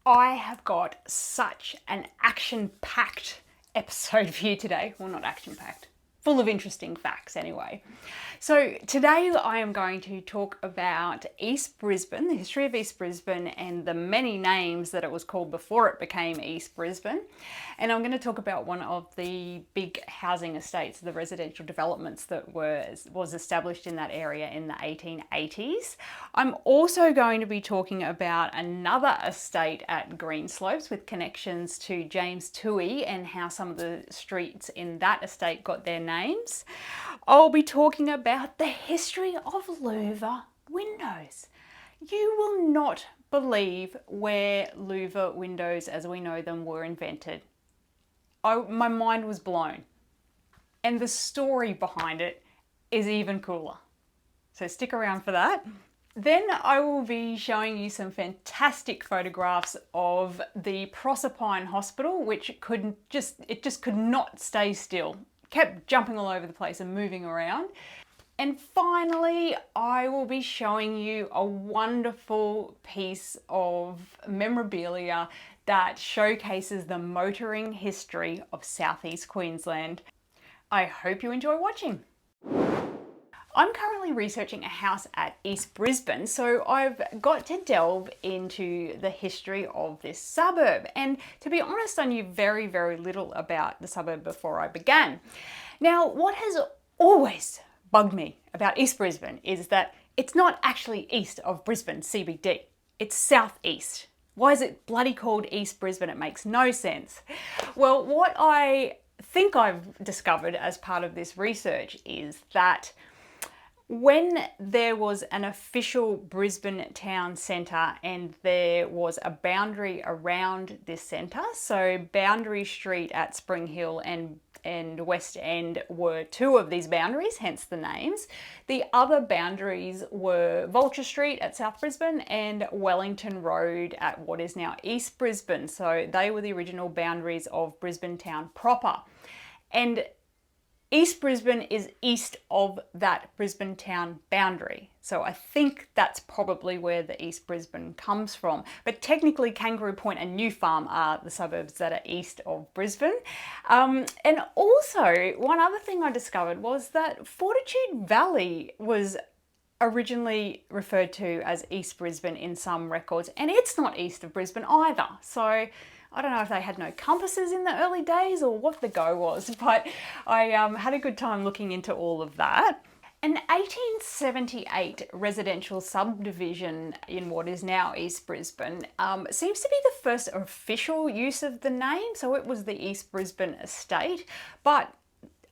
I have got such an action-packed episode for you today. Well, not action-packed, full of interesting facts anyway. So today I am going to talk about East Brisbane, the history of East Brisbane and the many names that it was called before it became East Brisbane. And I'm going to talk about one of the big housing estates, the residential developments that was established in that area in the 1880s. I'm also going to be talking about another estate at Greenslopes with connections to James Toohey and how some of the streets in that estate got their names. I'll be talking about the history of Louvre windows. You will not believe where Louvre windows as we know them were invented. My mind was blown. And the story behind it is even cooler. So stick around for that. Then I will be showing you some fantastic photographs of the Proserpine Hospital, which just could not stay still. Kept jumping all over the place and moving around. And finally, I will be showing you a wonderful piece of memorabilia that showcases the motoring history of southeast Queensland. I hope you enjoy watching. I'm currently researching a house at East Brisbane, so I've got to delve into the history of this suburb. And to be honest, I knew very, very little about the suburb before I began. Now, what has always bugged me about East Brisbane is that it's not actually east of Brisbane CBD. It's southeast. Why is it bloody called East Brisbane? It makes no sense. Well, what I think I've discovered as part of this research is that when there was an official Brisbane town centre and there was a boundary around this centre, so Boundary Street at Spring Hill and West End were two of these boundaries, hence the names. The other boundaries were Vulture Street at South Brisbane and Wellington Road at what is now East Brisbane. So they were the original boundaries of Brisbane town proper. And East Brisbane is east of that Brisbane town boundary. So I think that's probably where the East Brisbane comes from. But technically Kangaroo Point and New Farm are the suburbs that are east of Brisbane. And also one other thing I discovered was that Fortitude Valley was originally referred to as East Brisbane in some records, and it's not east of Brisbane either. So I don't know if they had no compasses in the early days or what the go was, but I had a good time looking into all of that. An 1878 residential subdivision in what is now East Brisbane seems to be the first official use of the name, so it was the East Brisbane estate, but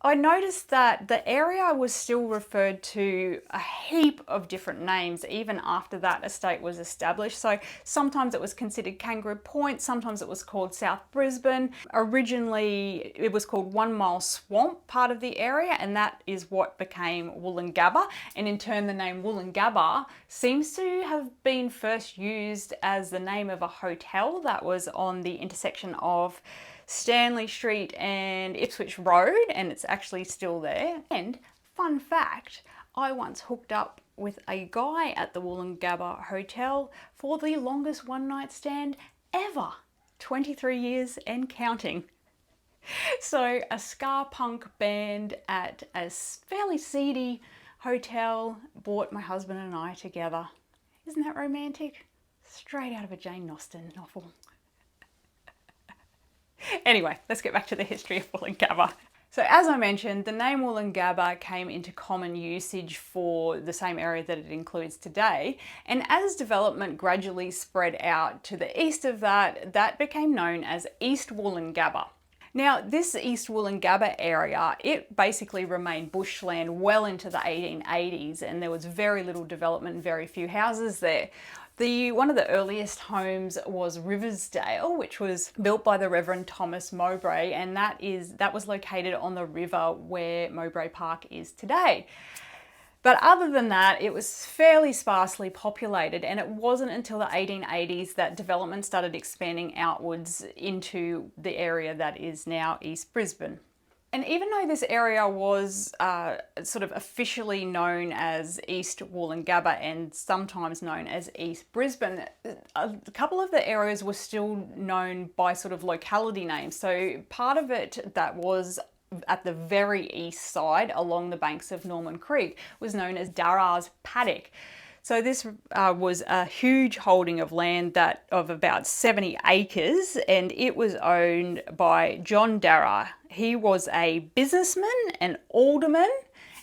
I noticed that the area was still referred to a heap of different names even after that estate was established. So sometimes it was considered Kangaroo Point, sometimes it was called South Brisbane. Originally it was called 1 Mile Swamp, part of the area, and that is what became Woolloongabba. And in turn the name Woolloongabba seems to have been first used as the name of a hotel that was on the intersection of Stanley Street and Ipswich Road, and it's actually still there. And fun fact, I once hooked up with a guy at the Woolloongabba Hotel for the longest one night stand ever, 23 years and counting. So a ska punk band at a fairly seedy hotel brought my husband and I together. Isn't that romantic? Straight out of a Jane Austen novel. Anyway, let's get back to the history of Woolloongabba. So as I mentioned, the name Woolloongabba came into common usage for the same area that it includes today. And as development gradually spread out to the east of that, that became known as East Woolloongabba. Now, this East Woolloongabba area, it basically remained bushland well into the 1880s, and there was very little development, very few houses there. One of the earliest homes was Riversdale, which was built by the Reverend Thomas Mowbray, and that was located on the river where Mowbray Park is today. But other than that, it was fairly sparsely populated, and it wasn't until the 1880s that development started expanding outwards into the area that is now East Brisbane. And even though this area was sort of officially known as East Woolloongabba and sometimes known as East Brisbane, a couple of the areas were still known by sort of locality names. So part of it that was at the very east side along the banks of Norman Creek was known as Darrah's Paddock. So this was a huge holding of land of about 70 acres, and it was owned by John Darrah. He was a businessman, an alderman,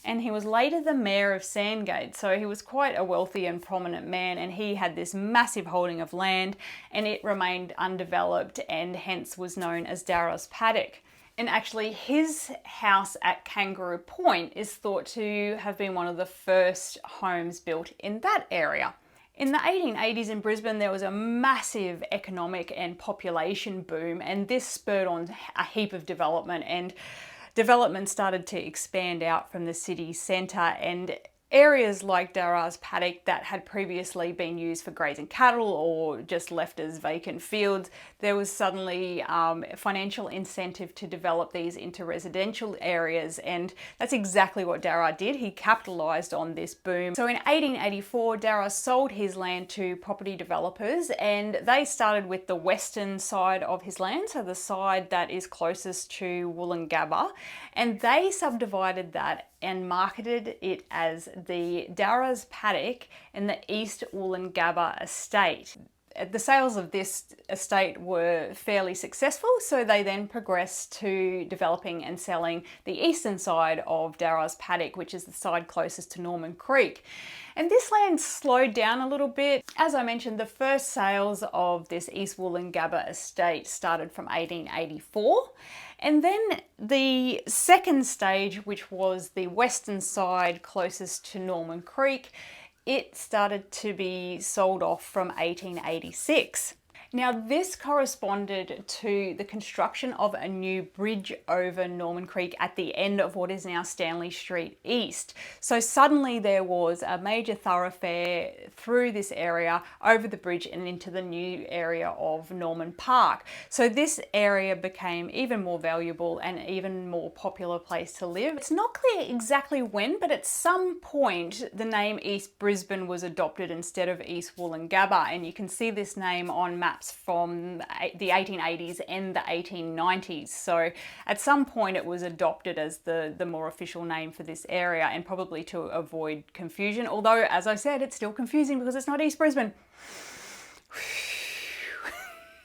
and he was later the mayor of Sandgate. So he was quite a wealthy and prominent man, and he had this massive holding of land, and it remained undeveloped and hence was known as Darrah's Paddock. And actually his house at Kangaroo Point is thought to have been one of the first homes built in that area. In the 1880s in Brisbane, there was a massive economic and population boom, and this spurred on a heap of development, and development started to expand out from the city centre, and areas like Darrah's Paddock that had previously been used for grazing cattle or just left as vacant fields, there was suddenly financial incentive to develop these into residential areas, and that's exactly what Darrah did. He capitalised on this boom. So in 1884, Darrah sold his land to property developers, and they started with the western side of his land, so the side that is closest to Woolloongabba, and they subdivided that and marketed it as the Darrah's Paddock and the East Woolloongabba estate. The sales of this estate were fairly successful, so they then progressed to developing and selling the eastern side of Darrah's Paddock, which is the side closest to Norman Creek. And this land slowed down a little bit. As I mentioned, the first sales of this East Woolloongabba estate started from 1884. And then the second stage, which was the western side closest to Norman Creek, it started to be sold off from 1886. Now this corresponded to the construction of a new bridge over Norman Creek at the end of what is now Stanley Street East. So suddenly there was a major thoroughfare through this area, over the bridge and into the new area of Norman Park. So this area became even more valuable and even more popular place to live. It's not clear exactly when, but at some point the name East Brisbane was adopted instead of East Woolloongabba, and you can see this name on maps from the 1880s and the 1890s. So at some point it was adopted as the more official name for this area, and probably to avoid confusion. Although, as I said, it's still confusing because it's not East Brisbane.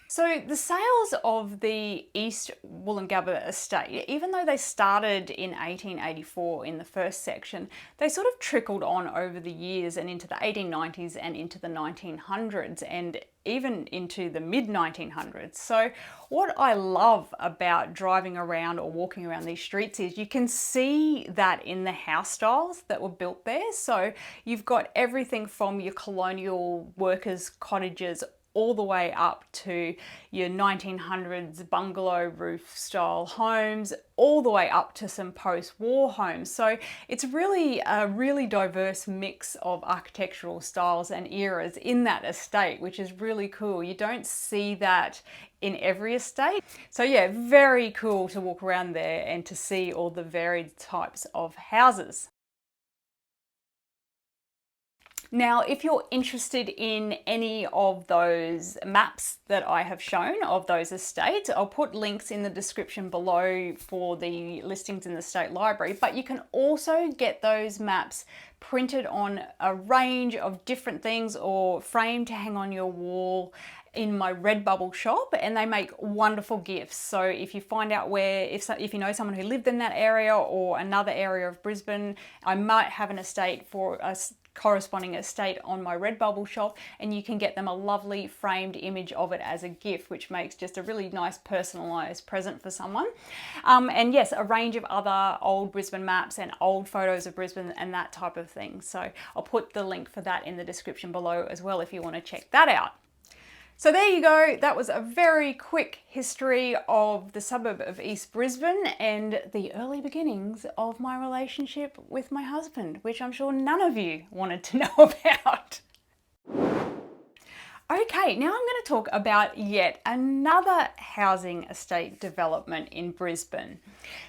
So the sales of the East Woolloongabba estate, even though they started in 1884 in the first section, they sort of trickled on over the years and into the 1890s and into the 1900s and even into the mid-1900s. So what I love about driving around or walking around these streets is you can see that in the house styles that were built there. So you've got everything from your colonial workers' cottages all the way up to your 1900s bungalow roof style homes, all the way up to some post-war homes. So it's really a really diverse mix of architectural styles and eras in that estate, which is really cool. You don't see that in every estate. So yeah, very cool to walk around there and to see all the varied types of houses. Now, if you're interested in any of those maps that I have shown of those estates, I'll put links in the description below for the listings in the State Library, but you can also get those maps printed on a range of different things or framed to hang on your wall in my Redbubble shop, and they make wonderful gifts. So if you find out if you know someone who lived in that area or another area of Brisbane, I might have an estate for us corresponding estate on my Redbubble shop, and you can get them a lovely framed image of it as a gift, which makes just a really nice personalized present for someone. And yes, a range of other old Brisbane maps and old photos of Brisbane and that type of thing. So I'll put the link for that in the description below as well if you want to check that out. So there you go, that was a very quick history of the suburb of East Brisbane and the early beginnings of my relationship with my husband, which I'm sure none of you wanted to know about. Okay, now I'm going to talk about yet another housing estate development in Brisbane.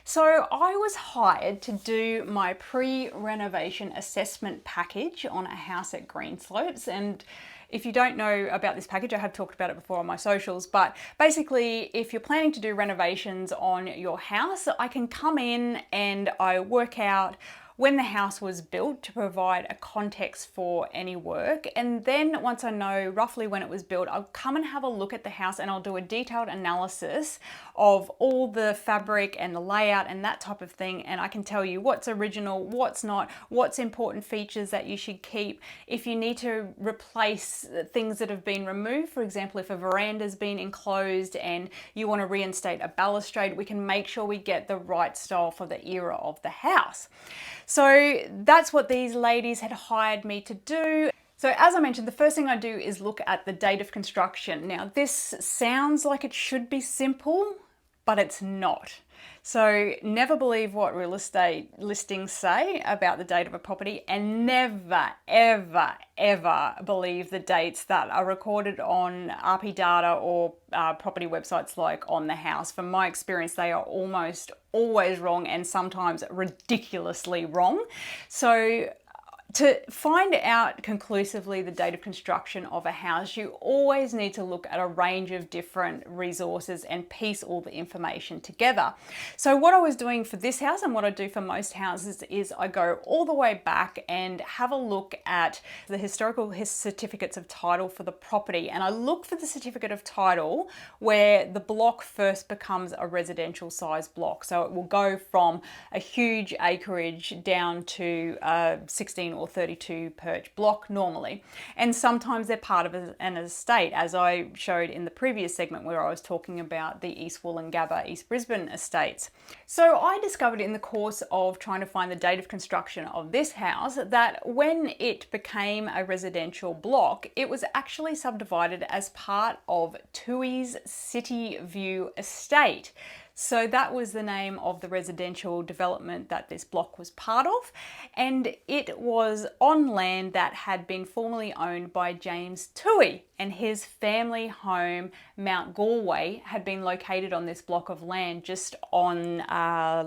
So I was hired to do my pre-renovation assessment package on a house at Greenslopes, and if you don't know about this package, I have talked about it before on my socials, but basically if you're planning to do renovations on your house, I can come in and I work out when the house was built to provide a context for any work. And then once I know roughly when it was built, I'll come and have a look at the house and I'll do a detailed analysis of all the fabric and the layout and that type of thing. And I can tell you what's original, what's not, what's important features that you should keep. If you need to replace things that have been removed, for example, if a veranda's been enclosed and you want to reinstate a balustrade, we can make sure we get the right style for the era of the house. So that's what these ladies had hired me to do. So as I mentioned, the first thing I do is look at the date of construction. Now this sounds like it should be simple, but it's not. So never believe what real estate listings say about the date of a property, and never, ever, ever believe the dates that are recorded on RP data or property websites like On the House. From my experience, they are almost always wrong and sometimes ridiculously wrong. So to find out conclusively the date of construction of a house, you always need to look at a range of different resources and piece all the information together. So what I was doing for this house and what I do for most houses is I go all the way back and have a look at the historical certificates of title for the property. And I look for the certificate of title where the block first becomes a residential size block. So it will go from a huge acreage down to 16 or 32 perch block normally, and sometimes they're part of an estate, as I showed in the previous segment where I was talking about the East Woolloongabba, East Brisbane estates. So I discovered in the course of trying to find the date of construction of this house that when it became a residential block, it was actually subdivided as part of Toohey's City View estate. So that was the name of the residential development that this block was part of, and it was on land that had been formerly owned by James Toohey, and his family home, Mount Galway, had been located on this block of land just on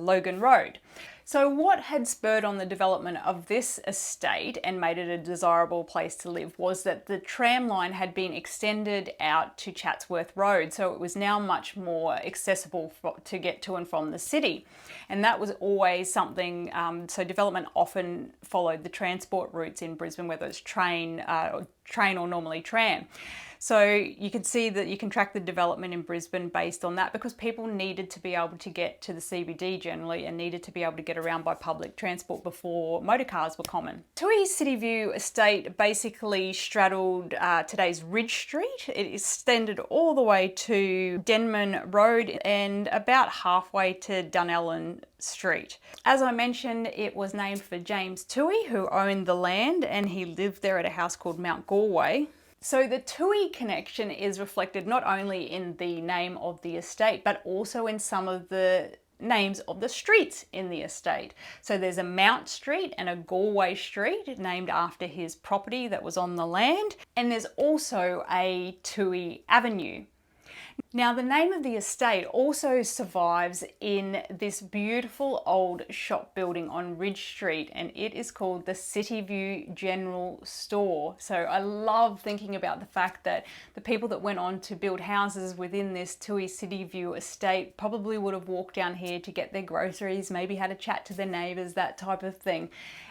Logan Road. So what had spurred on the development of this estate and made it a desirable place to live was that the tram line had been extended out to Chatsworth Road, so it was now much more accessible to get to and from the city. And that was always something, so development often followed the transport routes in Brisbane, whether it's train or normally tram. So you can see that you can track the development in Brisbane based on that, because people needed to be able to get to the CBD generally and needed to be able to get around by public transport before motor cars were common. Toohey's City View estate basically straddled today's Ridge Street. It extended all the way to Denman Road and about halfway to Dunellen Street. As I mentioned, it was named for James Toohey, who owned the land, and he lived there at a house called Mount Galway. So the Toohey connection is reflected not only in the name of the estate, but also in some of the names of the streets in the estate. So there's a Mount Street and a Galway Street named after his property that was on the land. And there's also a Toohey Avenue. Now, the name of the estate also survives in this beautiful old shop building on Ridge Street, and it is called the City View General Store. So I love thinking about the fact that the people that went on to build houses within this Toohey City View estate probably would have walked down here to get their groceries, maybe had a chat to their neighbours, that type of thing.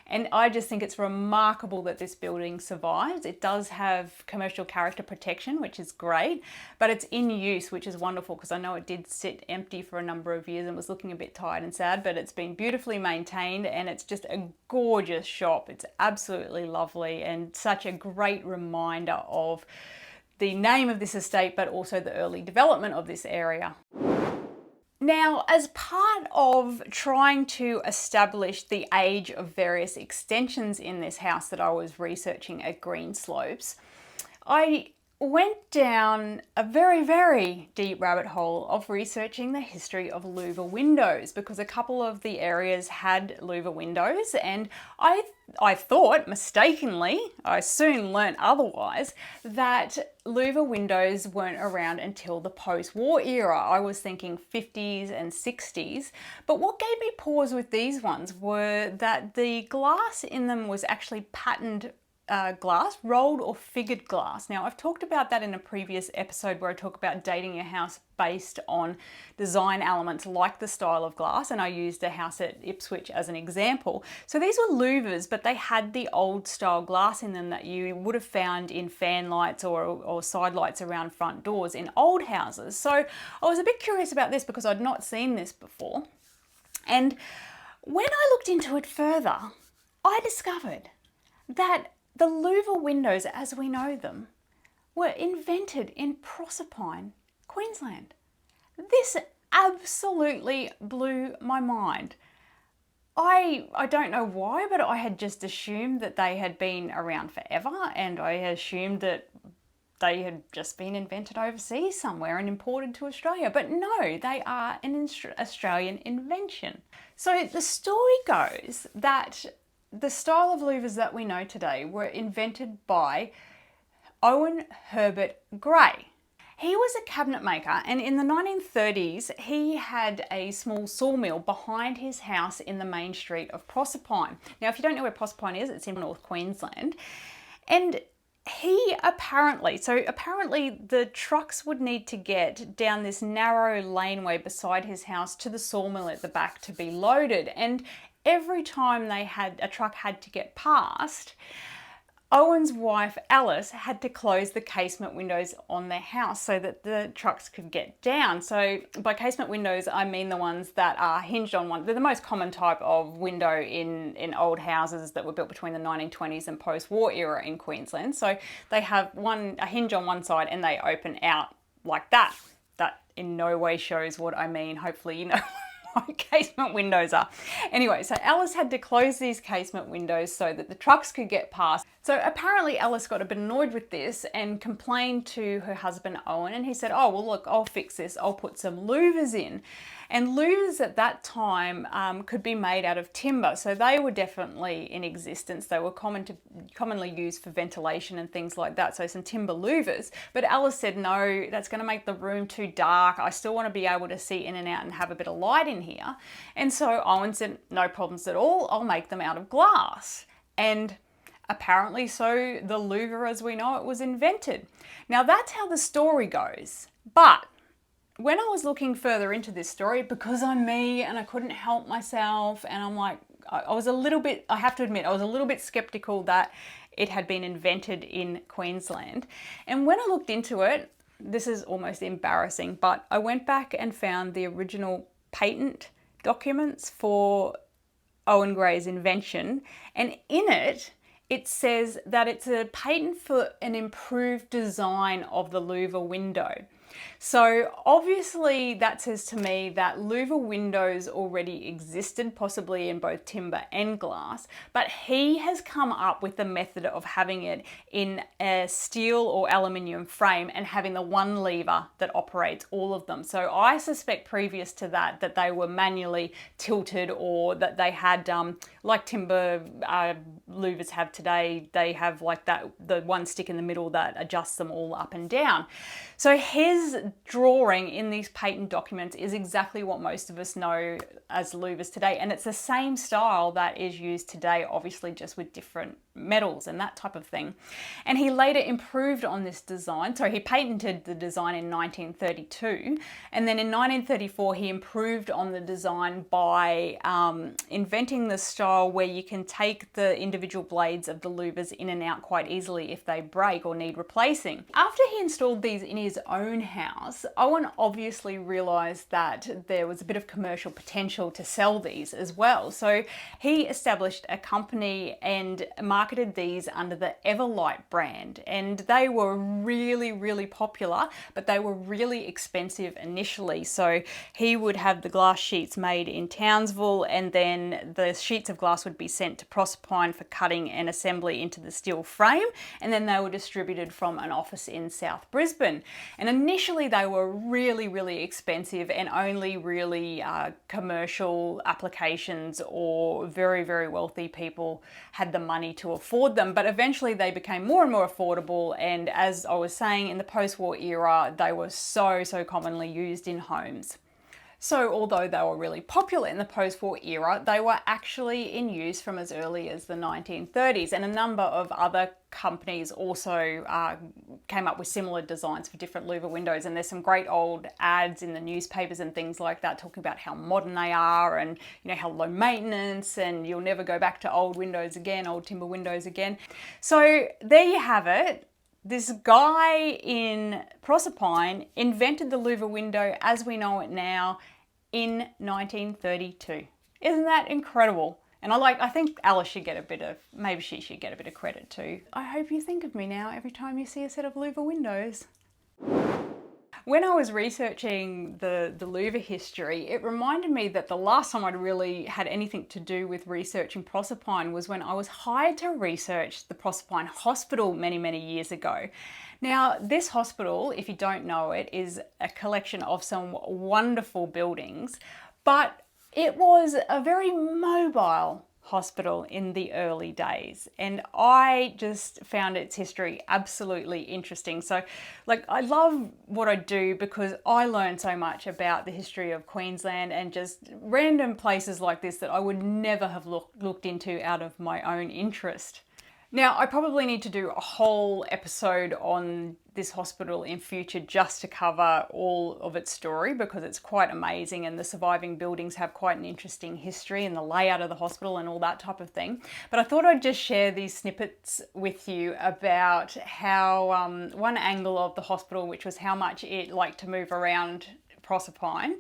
And I just think it's remarkable that this building survives. It does have commercial character protection, which is great, but it's in use, which is wonderful, because I know it did sit empty for a number of years and was looking a bit tired and sad, but it's been beautifully maintained and it's just a gorgeous shop. It's absolutely lovely and such a great reminder of the name of this estate, but also the early development of this area. Now, as part of trying to establish the age of various extensions in this house that I was researching at Greenslopes, I went down a very, very deep rabbit hole of researching the history of Louvre windows, because a couple of the areas had Louvre windows, and I I thought, mistakenly, I soon learnt otherwise, that Louvre windows weren't around until the post-war era. I was thinking 50s and 60s. But what gave me pause with these ones were that the glass in them was actually patterned glass, rolled or figured glass. Now, I've talked about that in a previous episode where I talk about dating your house based on design elements like the style of glass, and I used a house at Ipswich as an example. So these were Louvres, but they had the old style glass in them that you would have found in fan lights or side lights around front doors in old houses. So I was a bit curious about this because I'd not seen this before. And when I looked into it further, I discovered that the Louvre windows, as we know them, were invented in Proserpine, Queensland. This absolutely blew my mind. I don't know why, but I had just assumed that they had been around forever, and I assumed that they had just been invented overseas somewhere and imported to Australia. But no, they are an Australian invention. So the story goes that the style of Louvres that we know today were invented by Owen Herbert Gray. He was a cabinet maker, and in the 1930s he had a small sawmill behind his house in the main street of Proserpine. Now, if you don't know where Proserpine is, it's in North Queensland. And apparently the trucks would need to get down this narrow laneway beside his house to the sawmill at the back to be loaded. And every time a truck had to get past, Owen's wife Alice had to close the casement windows on their house so that the trucks could get down. So by casement windows, I mean the ones that are hinged on one. They're the most common type of window in old houses that were built between the 1920s and post-war era in Queensland. So they have a hinge on one side and they open out like that. That in no way shows what I mean. Hopefully you know what casement windows are. Anyway, so Alice had to close these casement windows so that the trucks could get past. So apparently Alice got a bit annoyed with this and complained to her husband Owen, and he said, oh, well look, I'll fix this, I'll put some louvers in. And louvers at that time could be made out of timber, so they were definitely in existence. They were commonly used for ventilation and things like that, so some timber louvers. But Alice said, no, that's going to make the room too dark. I still want to be able to see in and out and have a bit of light in here. And so Owen said, no problems at all, I'll make them out of glass. And apparently so the Louvre as we know it was invented. Now that's how the story goes. But when I was looking further into this story, because I'm me and I couldn't help myself, and I'm like, I was a little bit, I have to admit, I was a little bit skeptical that it had been invented in Queensland. And when I looked into it, this is almost embarrassing, but I went back and found the original patent documents for Owen Gray's invention, and in it, it says that it's a patent for an improved design of the Louvre window. So obviously that says to me that Louvre windows already existed, possibly in both timber and glass, but he has come up with the method of having it in a steel or aluminium frame and having the one lever that operates all of them. So I suspect previous to that they were manually tilted, or that they had, like timber louvers have today, they have like the one stick in the middle that adjusts them all up and down. So his drawing in these patent documents is exactly what most of us know as louvers today, and it's the same style that is used today, obviously just with different metals and that type of thing. And he later improved on this design, so he patented the design in 1932, and then in 1934 he improved on the design by inventing the style where you can take the individual blades of the louvers in and out quite easily if they break or need replacing. After he installed these in his own house, Owen obviously realised that there was a bit of commercial potential to sell these as well. So he established a company and marketed marketed these under the Everlight brand, and they were really, really popular, but they were really expensive initially. So he would have the glass sheets made in Townsville, and then the sheets of glass would be sent to Proserpine for cutting and assembly into the steel frame, and then they were distributed from an office in South Brisbane. And initially they were really, really expensive, and only really commercial applications or very, very wealthy people had the money to afford them. But eventually they became more and more affordable, and as I was saying, in the post-war era they were so commonly used in homes. So although they were really popular in the post-war era, they were actually in use from as early as the 1930s, and a number of other companies also came up with similar designs for different Louvre windows. And there's some great old ads in the newspapers and things like that talking about how modern they are, and you know, how low maintenance, and you'll never go back to old windows again, old timber windows again. So there you have it. This guy in Proserpine invented the Louvre window as we know it now in 1932. Isn't that incredible? And I think Alice should get maybe she should get a bit of credit too. I hope you think of me now every time you see a set of Louvre windows. When I was researching the Louvre history, it reminded me that the last time I'd really had anything to do with researching Proserpine was when I was hired to research the Proserpine Hospital many years ago. Now, this hospital, if you don't know it, is a collection of some wonderful buildings, but it was a very mobile hospital in the early days, and I just found its history absolutely interesting. So I love what I do because I learn so much about the history of Queensland and just random places like this that I would never have looked into out of my own interest. Now, I probably need to do a whole episode on this hospital in future just to cover all of its story, because it's quite amazing and the surviving buildings have quite an interesting history and the layout of the hospital and all that type of thing. But I thought I'd just share these snippets with you about how one angle of the hospital, which was how much it liked to move around Proserpine.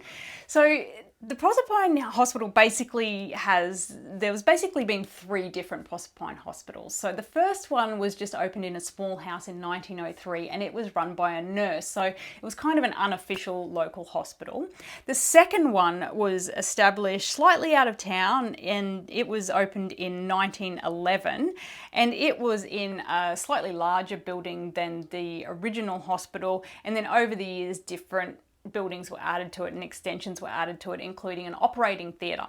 So the Proserpine Hospital there was basically been 3 different Proserpine hospitals. So the first one was just opened in a small house in 1903, and it was run by a nurse. So it was kind of an unofficial local hospital. The second one was established slightly out of town, and it was opened in 1911, and it was in a slightly larger building than the original hospital. And then over the years, different buildings were added to it and extensions were added to it, including an operating theatre.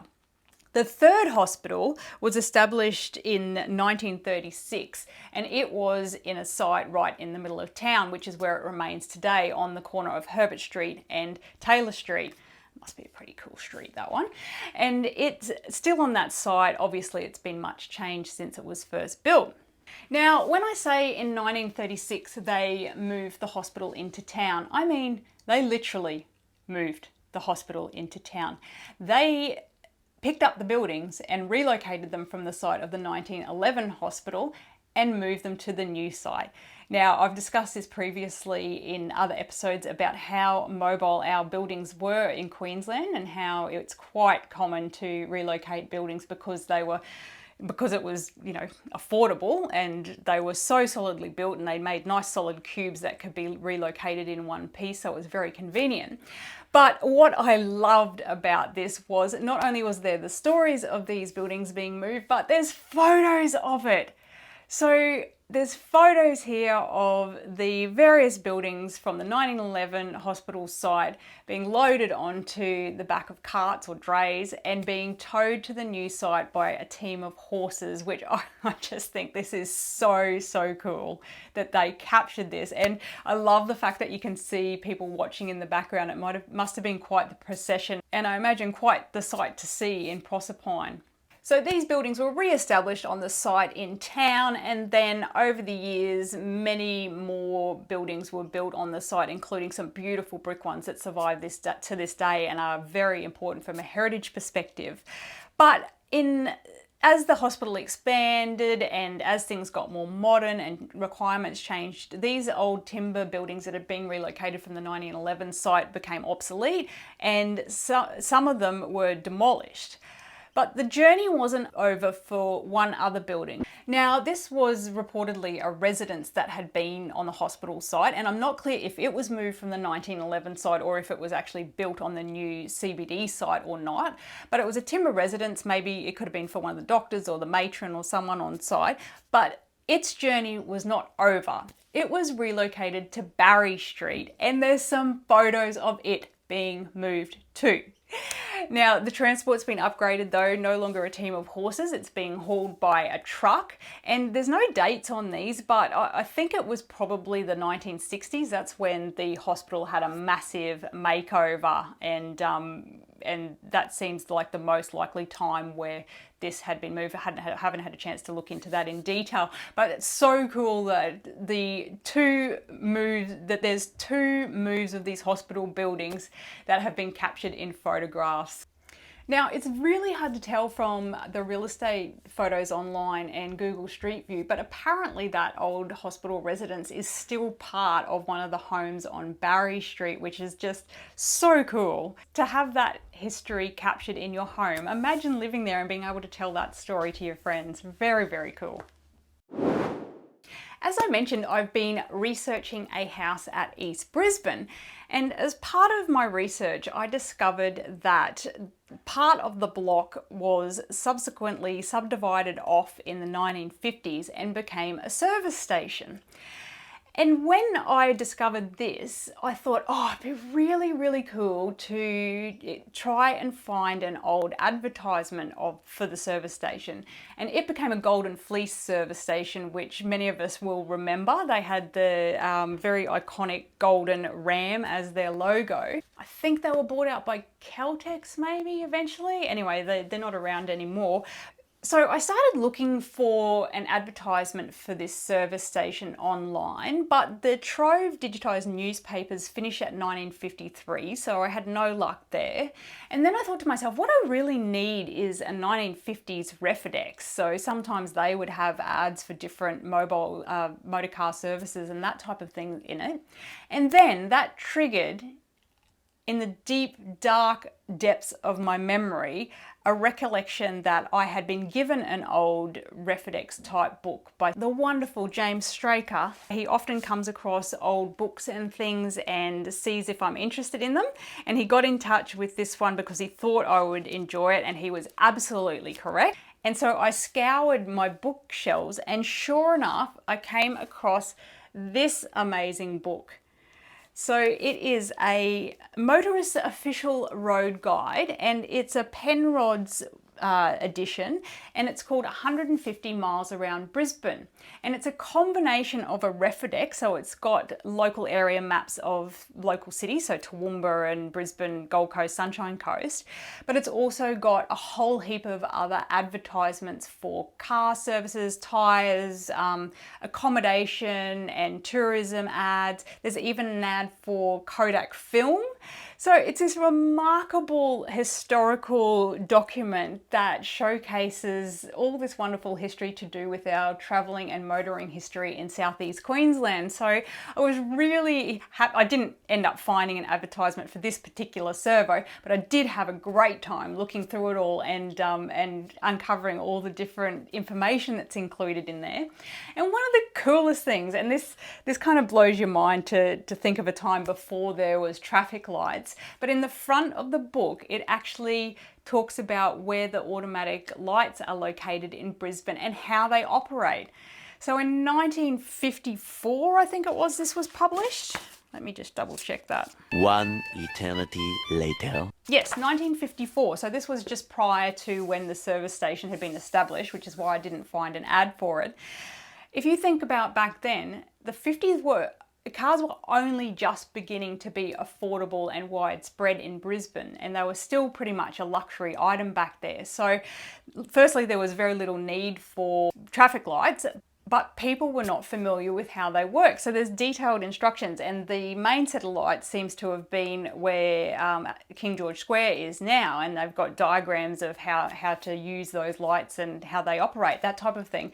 The third hospital was established in 1936, and it was in a site right in the middle of town, which is where it remains today, on the corner of Herbert Street and Taylor Street. Must be a pretty cool street, that one. And it's still on that site. Obviously, it's been much changed since it was first built. Now, when I say in 1936 they moved the hospital into town, I mean they literally moved the hospital into town. They picked up the buildings and relocated them from the site of the 1911 hospital and moved them to the new site. Now, I've discussed this previously in other episodes about how mobile our buildings were in Queensland and how it's quite common to relocate buildings because it was, affordable, and they were so solidly built and they made nice solid cubes that could be relocated in one piece, so it was very convenient. But what I loved about this was not only was there the stories of these buildings being moved, but there's photos of it. So there's photos here of the various buildings from the 1911 hospital site being loaded onto the back of carts or drays and being towed to the new site by a team of horses, which I just think this is so cool that they captured this. And I love the fact that you can see people watching in the background. It must have been quite the procession, and I imagine quite the sight to see in Proserpine. So these buildings were re-established on the site in town, and then over the years many more buildings were built on the site, including some beautiful brick ones that survive to this day and are very important from a heritage perspective. But as the hospital expanded and as things got more modern and requirements changed, these old timber buildings that had been relocated from the 1911 site became obsolete, and some of them were demolished. But the journey wasn't over for one other building. Now, this was reportedly a residence that had been on the hospital site, and I'm not clear if it was moved from the 1911 site or if it was actually built on the new CBD site or not, but it was a timber residence. Maybe it could have been for one of the doctors or the matron or someone on site, but its journey was not over. It was relocated to Barry Street, and there's some photos of it being moved too. Now, the transport's been upgraded though, no longer a team of horses, it's being hauled by a truck, and there's no dates on these, but I think it was probably the 1960s. That's when the hospital had a massive makeover, and that seems like the most likely time where this had been moved. I haven't had a chance to look into that in detail, but it's so cool that there's two moves of these hospital buildings that have been captured in photographs. Now, it's really hard to tell from the real estate photos online and Google Street View, but apparently that old hospital residence is still part of one of the homes on Barry Street, which is just so cool. To have that history captured in your home, imagine living there and being able to tell that story to your friends. Very, very cool. As I mentioned, I've been researching a house at East Brisbane, and as part of my research, I discovered that part of the block was subsequently subdivided off in the 1950s and became a service station. And when I discovered this, I thought, oh, it'd be really, really cool to try and find an old advertisement for the service station. And it became a Golden Fleece service station, which many of us will remember. They had the very iconic golden ram as their logo. I think they were bought out by Caltex maybe eventually. Anyway, they're not around anymore. So I started looking for an advertisement for this service station online, but the Trove digitised newspapers finish at 1953, so I had no luck there. And then I thought to myself, what I really need is a 1950s Refidex. So sometimes they would have ads for different mobile motor car services and that type of thing in it. And then that triggered, in the deep, dark depths of my memory, a recollection that I had been given an old Refidex type book by the wonderful James Straker. He often comes across old books and things and sees if I'm interested in them. And he got in touch with this one because he thought I would enjoy it, and he was absolutely correct. And so I scoured my bookshelves, and sure enough, I came across this amazing book. So it is a motorist official road guide, and it's a Penrod's edition, and it's called 150 Miles Around Brisbane. And it's a combination of a Refidex, so it's got local area maps of local cities, so Toowoomba and Brisbane, Gold Coast, Sunshine Coast, but it's also got a whole heap of other advertisements for car services, tyres, accommodation and tourism ads. There's even an ad for Kodak film. So it's this remarkable historical document that showcases all this wonderful history to do with our travelling and motoring history in southeast Queensland. So I was really happy. I didn't end up finding an advertisement for this particular servo, but I did have a great time looking through it all and uncovering all the different information that's included in there. And one of the coolest things, and this kind of blows your mind to think of a time before there was traffic lights, but in the front of the book, it actually talks about where the automatic lights are located in Brisbane and how they operate. So in 1954, I think it was, this was published. Let me just double check that. One eternity later. Yes, 1954. So this was just prior to when the service station had been established, which is why I didn't find an ad for it. If you think about back then, the 50s cars were only just beginning to be affordable and widespread in Brisbane, and they were still pretty much a luxury item back there. So firstly, there was very little need for traffic lights, but people were not familiar with how they work. So there's detailed instructions, and the main set of lights seems to have been where King George Square is now, and they've got diagrams of how to use those lights and how they operate, that type of thing.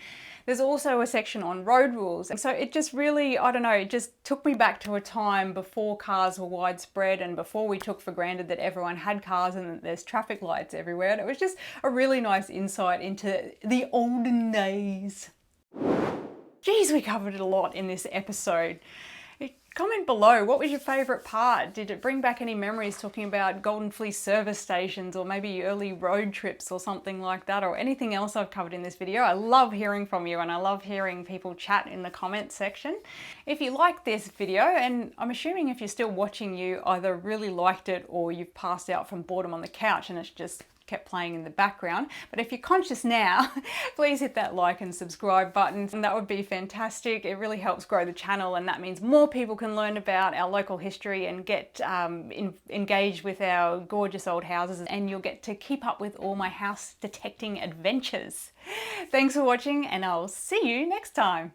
There's also a section on road rules. And so it just really, I don't know, it just took me back to a time before cars were widespread and before we took for granted that everyone had cars and that there's traffic lights everywhere. And it was just a really nice insight into the olden days. Geez, we covered a lot in this episode. Comment below, what was your favourite part? Did it bring back any memories talking about Golden Fleece service stations or maybe early road trips or something like that, or anything else I've covered in this video? I love hearing from you and I love hearing people chat in the comments section. If you like this video, and I'm assuming if you're still watching, you either really liked it or you've passed out from boredom on the couch and it's just kept playing in the background. But if you're conscious now, please hit that like and subscribe button, and that would be fantastic. It really helps grow the channel, and that means more people can learn about our local history and get engaged with our gorgeous old houses, and you'll get to keep up with all my house detecting adventures. Thanks for watching, and I'll see you next time.